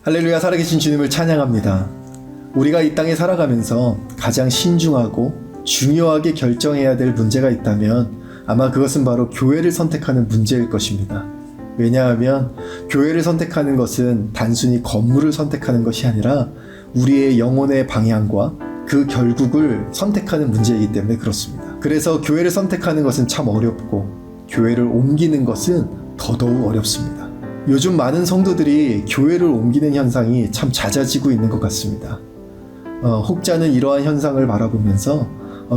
할렐루야, 살아계신 주님을 찬양합니다. 우리가 이 땅에 살아가면서 가장 신중하고 중요하게 결정해야 될 문제가 있다면 아마 그것은 바로 교회를 선택하는 문제일 것입니다. 왜냐하면 교회를 선택하는 것은 단순히 건물을 선택하는 것이 아니라 우리의 영혼의 방향과 그 결국을 선택하는 문제이기 때문에 그렇습니다. 그래서 교회를 선택하는 것은 참 어렵고 교회를 옮기는 것은 더더욱 어렵습니다. 요즘 많은 성도들이 교회를 옮기는 현상이 참 잦아지고 있는 것 같습니다. 혹자는 이러한 현상을 바라보면서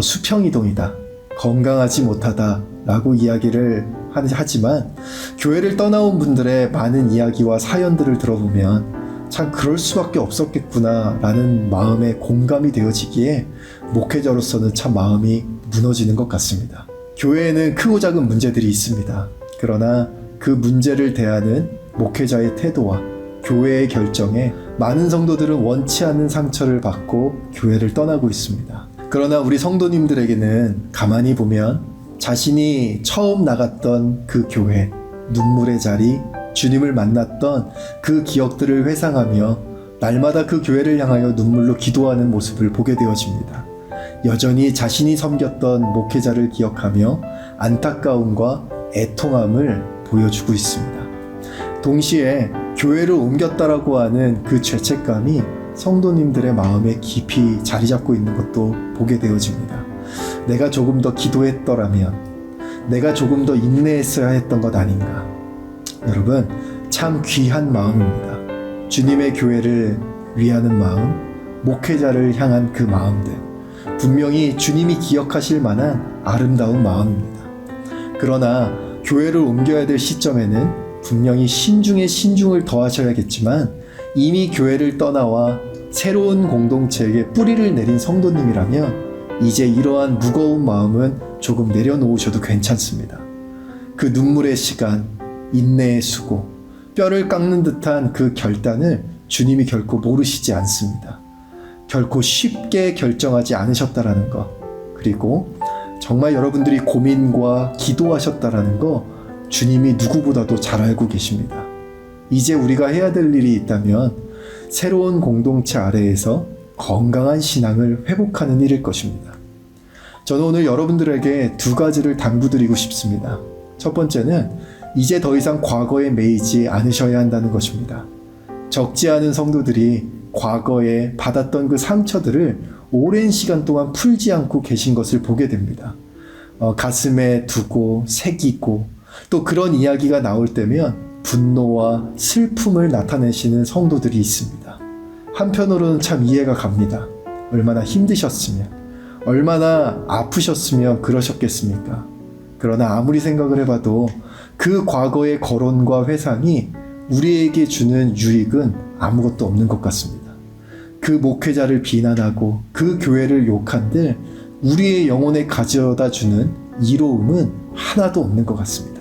수평이동이다, 건강하지 못하다 라고 이야기를 하지만 교회를 떠나온 분들의 많은 이야기와 사연들을 들어보면 참 그럴 수밖에 없었겠구나 라는 마음에 공감이 되어지기에 목회자로서는 참 마음이 무너지는 것 같습니다. 교회에는 크고 작은 문제들이 있습니다. 그러나 그 문제를 대하는 목회자의 태도와 교회의 결정에 많은 성도들은 원치 않는 상처를 받고 교회를 떠나고 있습니다. 그러나 우리 성도님들에게는 가만히 보면 자신이 처음 나갔던 그 교회, 눈물의 자리, 주님을 만났던 그 기억들을 회상하며 날마다 그 교회를 향하여 눈물로 기도하는 모습을 보게 되어집니다. 여전히 자신이 섬겼던 목회자를 기억하며 안타까움과 애통함을 보여주고 있습니다. 동시에 교회를 옮겼다라고 하는 그 죄책감이 성도님들의 마음에 깊이 자리 잡고 있는 것도 보게 되어집니다. 내가 조금 더 기도했더라면, 내가 조금 더 인내했어야 했던 것 아닌가. 여러분, 참 귀한 마음입니다. 주님의 교회를 위하는 마음, 목회자를 향한 그 마음들, 분명히 주님이 기억하실 만한 아름다운 마음입니다. 그러나 교회를 옮겨야 될 시점에는 분명히 신중에 신중을 더하셔야겠지만 이미 교회를 떠나와 새로운 공동체에게 뿌리를 내린 성도님이라면 이제 이러한 무거운 마음은 조금 내려놓으셔도 괜찮습니다. 그 눈물의 시간, 인내의 수고, 뼈를 깎는 듯한 그 결단을 주님이 결코 모르시지 않습니다. 결코 쉽게 결정하지 않으셨다라는 것, 그리고 정말 여러분들이 고민과 기도하셨다라는 것 주님이 누구보다도 잘 알고 계십니다. 이제 우리가 해야 될 일이 있다면 새로운 공동체 아래에서 건강한 신앙을 회복하는 일일 것입니다. 저는 오늘 여러분들에게 두 가지를 당부드리고 싶습니다. 첫 번째는 이제 더 이상 과거에 매이지 않으셔야 한다는 것입니다. 적지 않은 성도들이 과거에 받았던 그 상처들을 오랜 시간 동안 풀지 않고 계신 것을 보게 됩니다. 가슴에 두고 새기고 또 그런 이야기가 나올 때면 분노와 슬픔을 나타내시는 성도들이 있습니다. 한편으로는 참 이해가 갑니다. 얼마나 힘드셨으면, 얼마나 아프셨으면 그러셨겠습니까? 그러나 아무리 생각을 해봐도 그 과거의 거론과 회상이 우리에게 주는 유익은 아무것도 없는 것 같습니다. 그 목회자를 비난하고 그 교회를 욕한들 우리의 영혼에 가져다 주는 이로움은 하나도 없는 것 같습니다.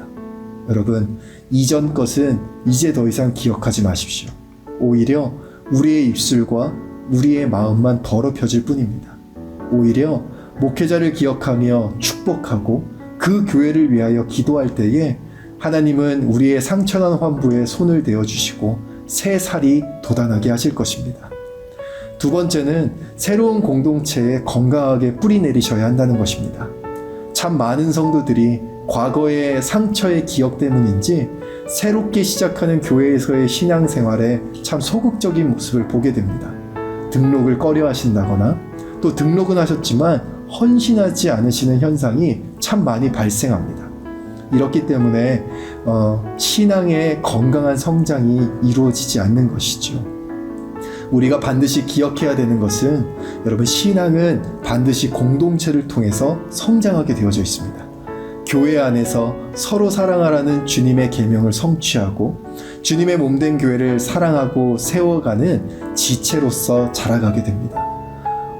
여러분, 이전 것은 이제 더 이상 기억하지 마십시오. 오히려 우리의 입술과 우리의 마음만 더럽혀질 뿐입니다. 오히려 목회자를 기억하며 축복하고 그 교회를 위하여 기도할 때에 하나님은 우리의 상처난 환부에 손을 대어주시고 새 살이 돋아나게 하실 것입니다. 두 번째는 새로운 공동체에 건강하게 뿌리 내리셔야 한다는 것입니다. 참 많은 성도들이 과거의 상처의 기억 때문인지 새롭게 시작하는 교회에서의 신앙생활에 참 소극적인 모습을 보게 됩니다. 등록을 꺼려 하신다거나 또 등록은 하셨지만 헌신하지 않으시는 현상이 참 많이 발생합니다. 이렇기 때문에 신앙의 건강한 성장이 이루어지지 않는 것이죠. 우리가 반드시 기억해야 되는 것은 여러분, 신앙은 반드시 공동체를 통해서 성장하게 되어져 있습니다. 교회 안에서 서로 사랑하라는 주님의 계명을 성취하고 주님의 몸된 교회를 사랑하고 세워가는 지체로서 자라가게 됩니다.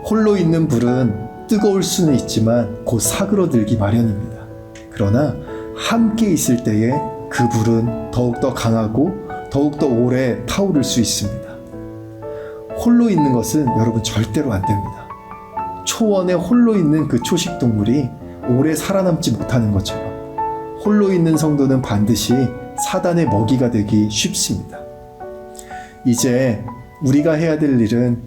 홀로 있는 불은 뜨거울 수는 있지만 곧 사그러들기 마련입니다. 그러나 함께 있을 때에 그 불은 더욱더 강하고 더욱더 오래 타오를 수 있습니다. 홀로 있는 것은 여러분 절대로 안 됩니다. 초원에 홀로 있는 그 초식동물이 오래 살아남지 못하는 것처럼 홀로 있는 성도는 반드시 사단의 먹이가 되기 쉽습니다. 이제 우리가 해야 될 일은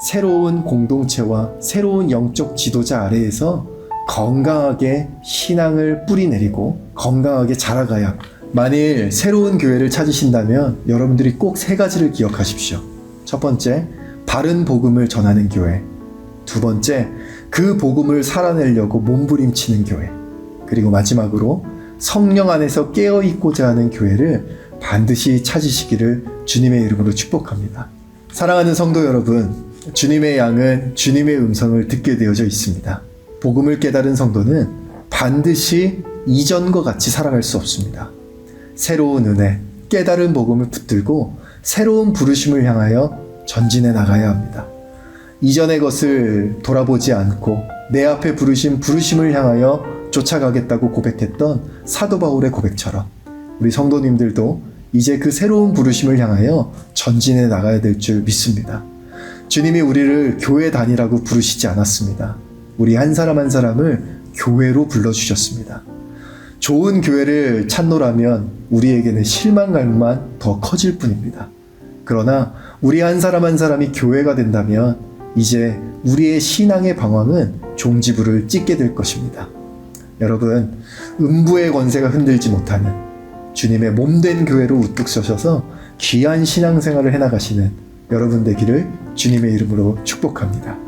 새로운 공동체와 새로운 영적 지도자 아래에서 건강하게 신앙을 뿌리내리고 건강하게 자라가야 합니다. 만일 새로운 교회를 찾으신다면 여러분들이 꼭 3가지를 기억하십시오. 첫 번째, 바른 복음을 전하는 교회. 두 번째, 그 복음을 살아내려고 몸부림치는 교회. 그리고 마지막으로 성령 안에서 깨어있고자 하는 교회를 반드시 찾으시기를 주님의 이름으로 축복합니다. 사랑하는 성도 여러분, 주님의 양은 주님의 음성을 듣게 되어져 있습니다. 복음을 깨달은 성도는 반드시 이전과 같이 살아갈 수 없습니다. 새로운 은혜, 깨달은 복음을 붙들고 새로운 부르심을 향하여 전진해 나가야 합니다. 이전의 것을 돌아보지 않고 내 앞에 부르신 부르심을 향하여 쫓아가겠다고 고백했던 사도 바울의 고백처럼 우리 성도님들도 이제 그 새로운 부르심을 향하여 전진해 나가야 될 줄 믿습니다. 주님이 우리를 교회 다니라고 부르시지 않았습니다. 우리 한 사람 한 사람을 교회로 불러주셨습니다. 좋은 교회를 찾노라면 우리에게는 실망감만 더 커질 뿐입니다. 그러나 우리 한 사람 한 사람이 교회가 된다면 이제 우리의 신앙의 방황은 종지부를 찍게 될 것입니다. 여러분, 음부의 권세가 흔들지 못하는 주님의 몸된 교회로 우뚝 서셔서 귀한 신앙생활을 해나가시는 여러분 되기를 주님의 이름으로 축복합니다.